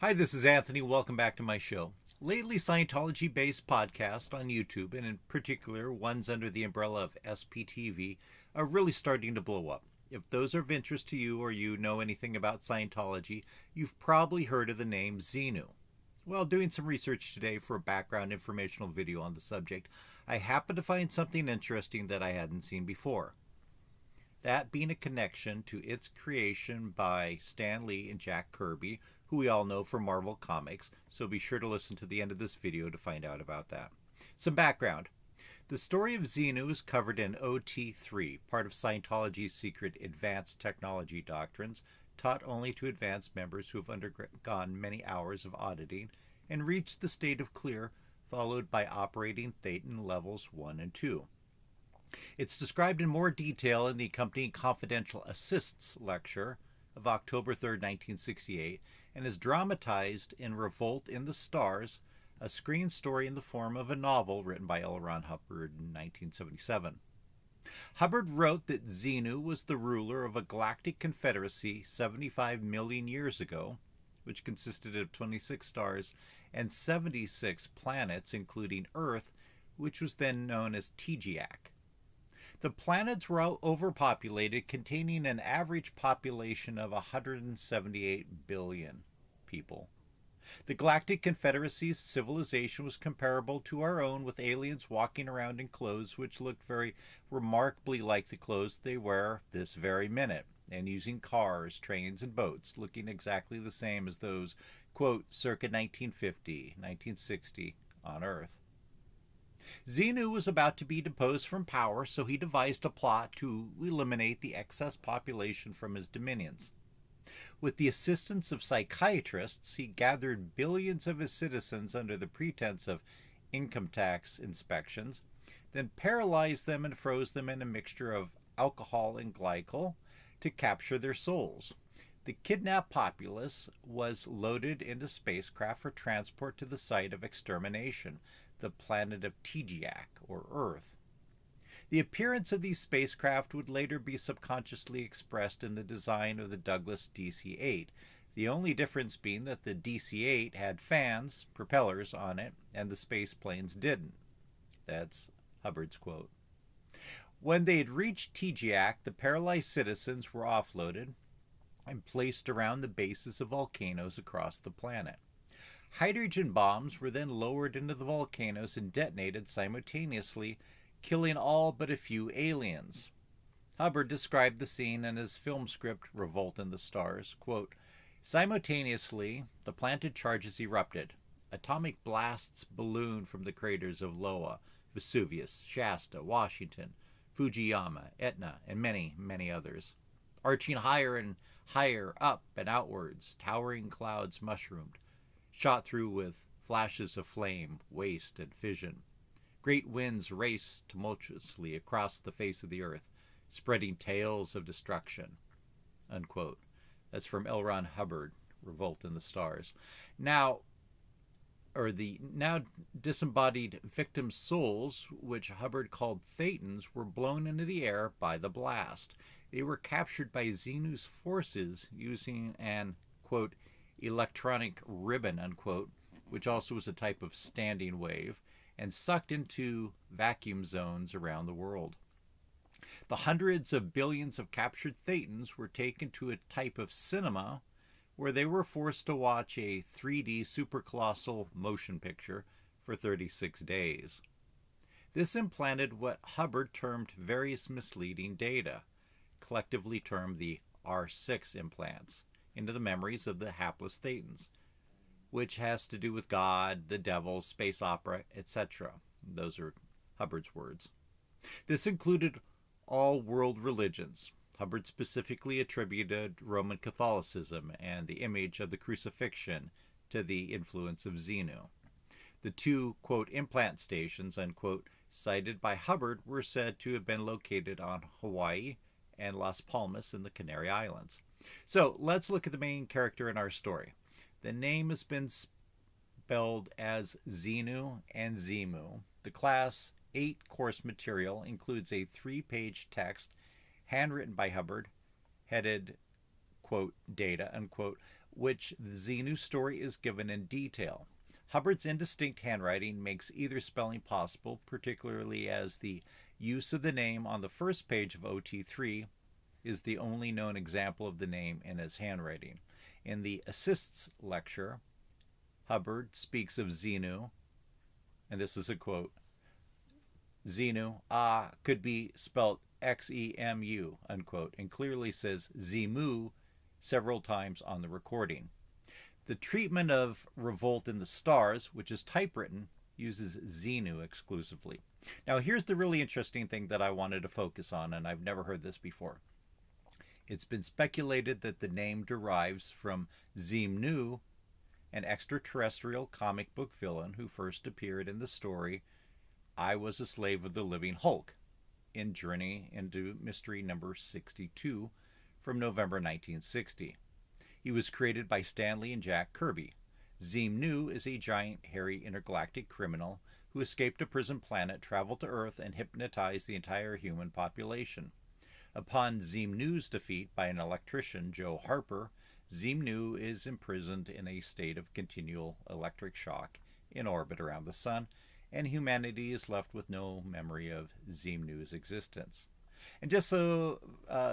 Hi, this is Anthony. Welcome back to my show. Lately, Scientology based podcasts on YouTube, and in particular ones under the umbrella of SPTV, are really starting to blow up. If those are of interest to you or you know anything about Scientology, you've probably heard of the name Xenu. While doing some research today for a background informational video on the subject, I happened to find something interesting that I hadn't seen before. That being a connection to its creation by Stan Lee and Jack Kirby, who we all know from Marvel Comics, so be sure to listen to the end of this video to find out about that. Some background. The story of Xenu is covered in OT3, part of Scientology's secret advanced technology doctrines, taught only to advanced members who have undergone many hours of auditing and reached the state of clear, followed by operating Thetan levels 1 and 2. It's described in more detail in the accompanying Confidential Assists lecture of October 3rd, 1968, and is dramatized in Revolt in the Stars, a screen story in the form of a novel written by Elon Hubard in 1977. Hubard wrote that Xenu was the ruler of a galactic confederacy 75 million years ago, which consisted of 26 stars and 76 planets, including Earth, which was then known as Tegeac. The planets were overpopulated, containing an average population of 178 billion people. The Galactic Confederacy's civilization was comparable to our own, with aliens walking around in clothes which looked very remarkably like the clothes they wear this very minute, and using cars, trains, and boats looking exactly the same as those, quote, circa 1950, 1960 on Earth. Xenu was about to be deposed from power, so he devised a plot to eliminate the excess population from his dominions. With the assistance of psychiatrists, he gathered billions of his citizens under the pretense of income tax inspections, then paralyzed them and froze them in a mixture of alcohol and glycol to capture their souls. The kidnapped populace was loaded into spacecraft for transport to the site of extermination, the planet of Tegeac, or Earth. The appearance of these spacecraft would later be subconsciously expressed in the design of the Douglas DC-8, the only difference being that the DC-8 had fans, propellers on it, and the space planes didn't. That's Hubbard's quote. When they had reached Tegeac, the paralyzed citizens were offloaded and placed around the bases of volcanoes across the planet. Hydrogen bombs were then lowered into the volcanoes and detonated simultaneously, killing all but a few aliens. Hubbard described the scene in his film script, Revolt in the Stars, quote, simultaneously, the planted charges erupted. Atomic blasts ballooned from the craters of Loa, Vesuvius, Shasta, Washington, Fujiyama, Etna, and many, many others. Arching higher and higher up and outwards, towering clouds mushroomed, shot through with flashes of flame, waste, and fission. Great winds raced tumultuously across the face of the earth, spreading tales of destruction. Unquote. That's from Elon Hubard, Revolt in the Stars. Now disembodied victim souls, which Hubbard called Thetans, were blown into the air by the blast. They were captured by Xenu's forces using an, quote, electronic ribbon, unquote, which also was a type of standing wave, and sucked into vacuum zones around the world. The hundreds of billions of captured Thetans were taken to a type of cinema where they were forced to watch a 3D supercolossal motion picture for 36 days. This implanted what Hubbard termed various misleading data, collectively termed the R6 implants, into the memories of the hapless Thetans, which has to do with God, the devil, space opera, etc. Those are Hubbard's words. This included all world religions. Hubbard specifically attributed Roman Catholicism and the image of the crucifixion to the influence of Xenu. The two, quote, implant stations, unquote, cited by Hubbard were said to have been located on Hawaii and Las Palmas in the Canary Islands. So let's look at the main character in our story. The name has been spelled as Xenu and Xemu. The Class 8 course material includes a 3-page text handwritten by Hubbard, headed, quote, data, unquote, which the Xenu story is given in detail. Hubbard's indistinct handwriting makes either spelling possible, particularly as the use of the name on the first page of OT3 is the only known example of the name in his handwriting. In the Assists lecture, Hubbard speaks of Xenu, and this is a quote, Xenu, could be spelt Xemu, unquote, and clearly says Zemu several times on the recording. The treatment of Revolt in the Stars, which is typewritten, uses Xenu exclusively. Now here's the really interesting thing that I wanted to focus on, and I've never heard this before. It's been speculated that the name derives from Xenu, an extraterrestrial comic book villain who first appeared in the story I Was a Slave of the Living Hulk in Journey into Mystery number 62 from November 1960. He was created by Stan Lee and Jack Kirby. Xenu is a giant, hairy, intergalactic criminal who escaped a prison planet, traveled to Earth, and hypnotized the entire human population. Upon Xenu's defeat by an electrician, Joe Harper, Xenu is imprisoned in a state of continual electric shock in orbit around the sun, and humanity is left with no memory of Xenu's existence. And just so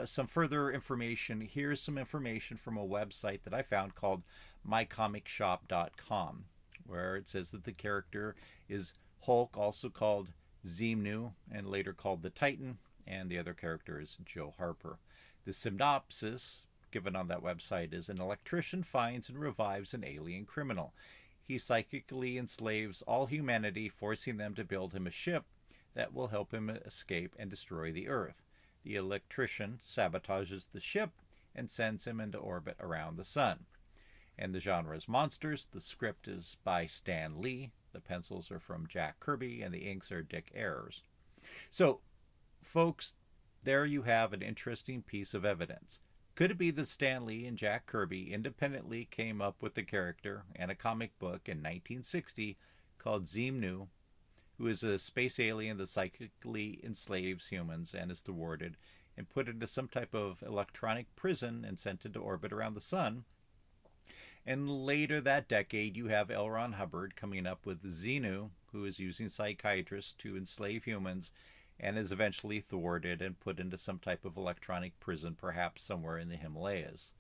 some further information, here's some information from a website that I found called mycomicshop.com, where it says that the character is Hulk, also called Xenu, and later called the Titan, and the other character is Joe Harper. The synopsis given on that website is: an electrician finds and revives an alien criminal. He psychically enslaves all humanity, forcing them to build him a ship that will help him escape and destroy the Earth. The electrician sabotages the ship and sends him into orbit around the sun. And the genre is monsters. The script is by Stan Lee. The pencils are from Jack Kirby, and the inks are Dick Ayers. So, folks, there you have an interesting piece of evidence. Could it be that Stan Lee and Jack Kirby independently came up with the character and a comic book in 1960 called Xenu, who is a space alien that psychically enslaves humans and is thwarted and put into some type of electronic prison and sent into orbit around the sun? And later that decade, you have Elon Hubard coming up with Xenu, who is using psychiatrists to enslave humans and is eventually thwarted and put into some type of electronic prison, perhaps somewhere in the Himalayas.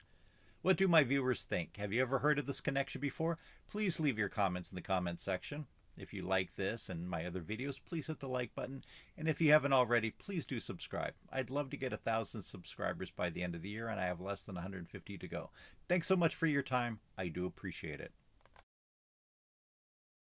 What do my viewers think? Have you ever heard of this connection before? Please leave your comments in the comments section. If you like this and my other videos, please hit the like button. And if you haven't already, please do subscribe. I'd love to get 1,000 subscribers by the end of the year, and I have less than 150 to go. Thanks so much for your time. I do appreciate it.